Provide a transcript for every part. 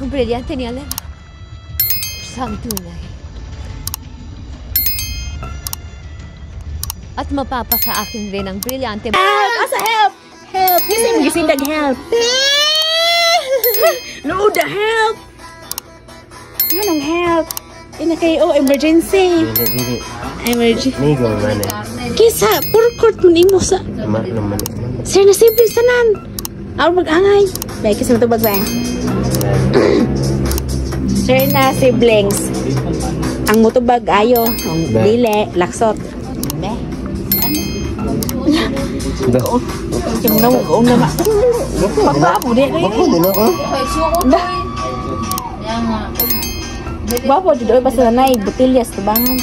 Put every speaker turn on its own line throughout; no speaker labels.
akong brilyante niya lang. Sang tunay. At mapapasa akin rin ang brilyante.
Asa help! Help! Kasi magising nag-help. No, the help! Anong help? Ina kayo, emergency.
Dili.
Emergency.
Nigo man eh.
Kisa, purkort mo nimo sa...
Naman.
Sir, nasibli sanan. Ako mag-angay. Dahil kisa matubag ba? Sir na siblings. Ang mutubag ayo. Ang dili, laksot.
Dako.
Yung nawag naman. Pagbapo din.
Bako din ako.
Bapo, dito basta na botelya sa tubangan.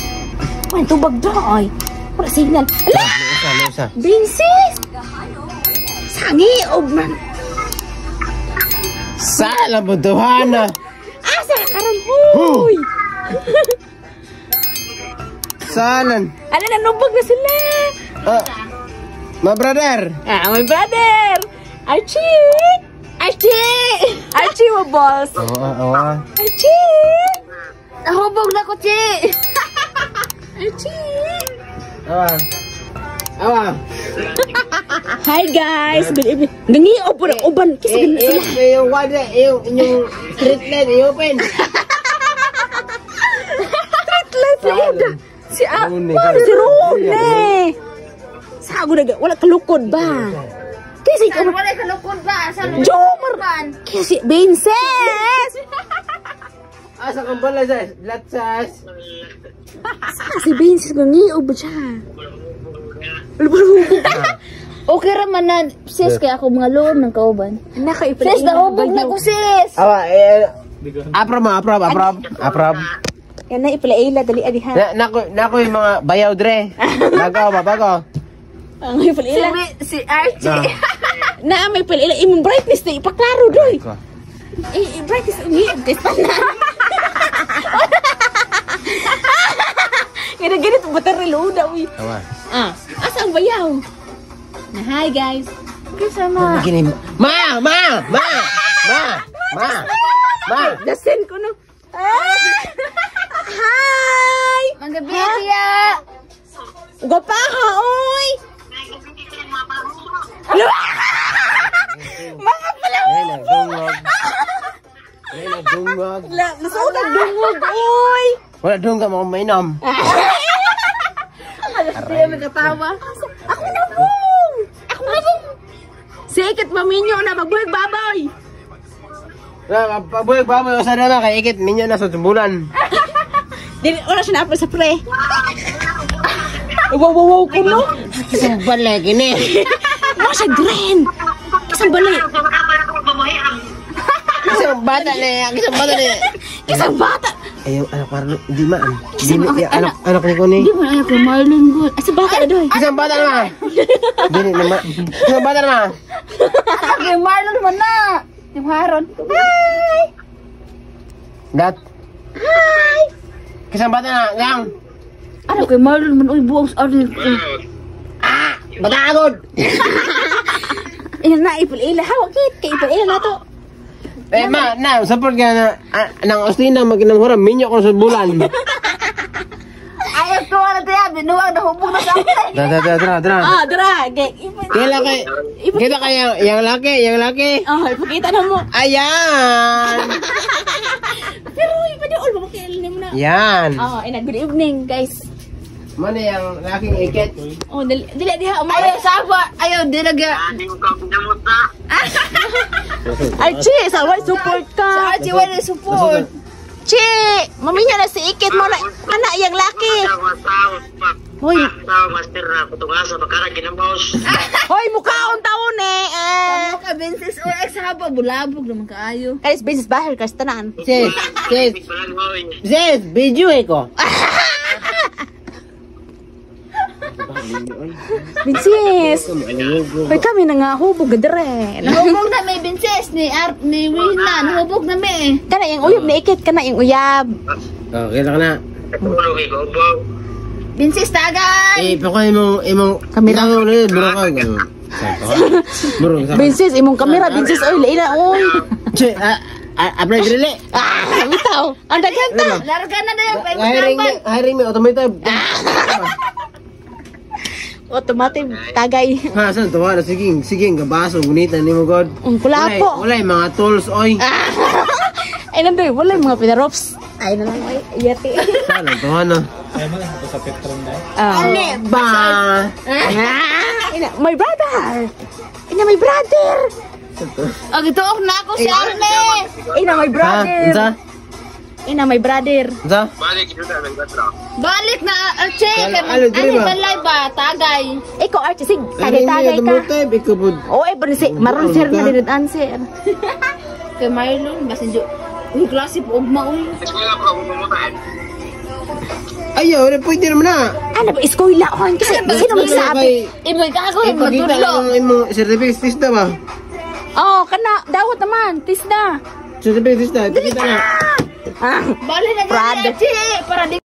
Ay, tubag daw ay. Wala signal. Ala!
Isa.
Binsis! Sangi, man.
Sala mo duhana.
Asa karon huy.
Salan.
Ala nanubag na sila.
My brother.
My brother. Archie mo boss.
Oo.
Archie. Nahubog na ko, Chi. Archie.
Awa.
Hi guys, good evening. Nangiyo po ng uban. Kisa ganun sila.
Yung wada, yung street light, i-open.
Street light na Si Rune. Sago na wala kalukod ba? Kasi
Wala kalukod ba?
Jomar. Kasi Vinces.
Asa kang bala, Sas? Latsas.
Si Vinces nangiyo ba siya?
Okay raman na, sis, kaya ako mga loom ng kauban. Sis, nahubog na ko, sis!
Awa, approve.
Yan na, ipalaila, dali adiha.
Nako yung mga bayaw dre. Bago.
Ang ipalaila.
Si Archie.
Na, may palaila. Imong brightness na ipaklaro, doy. Brightness, umiib. Ganit, baterya loda, uy.
Awa.
Asa ang bayaw? Hi, guys. Kisa na.
Ma!
Dasin ko, no. Hi!
Magabi, tiya!
Gapa ha, oy! Mga palawag!
Dungog.
Nasuot ang dungog, oy!
Wala dungog mo mainom.
Tiya, magkatawa.
Ako na bong! Sikit maminyo na magbuhig baboy!
Pabuyag ba mo sa dama kay ikit minyo na sa tumbulan.
Dili, wala siya na sa pre. Wow, kuno.
Isang balay gini.
Wala siya green. Isang balay.
Isang bata na.
Isang bata.
Ayaw, anak parang hindi man. Anak ni ko ni.
Di mo anak ko, Marlon Good. Isang bata na doy.
Isang bata na. Dili naman. Isang bata na.
Anak yung Marlon man na! Yung Haron.
Hi!
Dat.
Hi!
Isang bata na. Gang.
Ano kay Marlon man? Uy, buong sa order.
Bata agod.
Ina na, ipalila. Hawak kit. Kay ipalila na to.
Support ka na. Nang Austina, maginamura. Minyo ko sa bulan.
Ayaw ko na tiya, binuwag na hubog na sa akin.
Dra.
Dara.
Kita kaya yang laki.
Oh, ipakita na mo.
Ayan.
Pero iba di all makailin mo na.
Yan.
Oh, good evening, guys.
Mana yang laking iket?
Oh, dili diha.
Ayaw, sawa. Ayaw, dilagya.
Archie, saway support ka.
Sa Archie, wala support.
Chi, maminya na si Ikit mo na anak yang laki. Hoy,
master na kutungasa bakara ginambos.
hoy mukhaon taon eh.
Kamu ka, Vinces, o ex haba, bulabog naman kaayo.
Guys, business bahal ka tanan.
Sis, video ko.
Vinces. Hoy kami na nga hubog gadre.
Nahubog na may Vinces, ni Wina, nahubog na may.
Kana yung uyab ni Ikit, kana yung uyab.
Okay lang na.
Ulo kay gobo.
Vinces, tagay!
Pakoy imong
Kamera.
Burong.
Vinces, imong kamera, Vinces oy laila oy.
Che, Apply dili.
Bitaw. Ang daghan ta.
Larga na na yung
Hiring me automated.
Automatic tagay.
Ha, saan to? Sige, gabaso, gunita ni mo god.
Ang kulapo.
Wala mga tools, oy.
Ay nandoy, wala yung mga pinarops. Ay na lang, ay, yati.
Saan to, ano?
Ba? My brother! My brother!
Gituok na ako si Arne.
My brother!
Unsa?
My brother.
Unsa?
Balik yun na, nagkatra.
Balik na, Archie.
Ano, dili ba?
Balay ba? Tagay.
Ikaw, Archie, sig, tagay-tagay ka.
Ikaw po.
Oo, maron sir na din answer.
Kay Marlon, basin jo. Uy, klase po, ugma, uy.
Eskwela po ako pumutahin.
Ayaw, pwede naman na.
Ano ba, eskwela on? Kasi sino magsabi?
Iboy ka ako,
Ipakita
magtudlo.
lang ang imong certificate tista ba?
Oo, kana, dawat naman, tis na.
Certificate tista, ipakita lang.
Ah,
Balik na
Brad.
dyan, Archie. Para di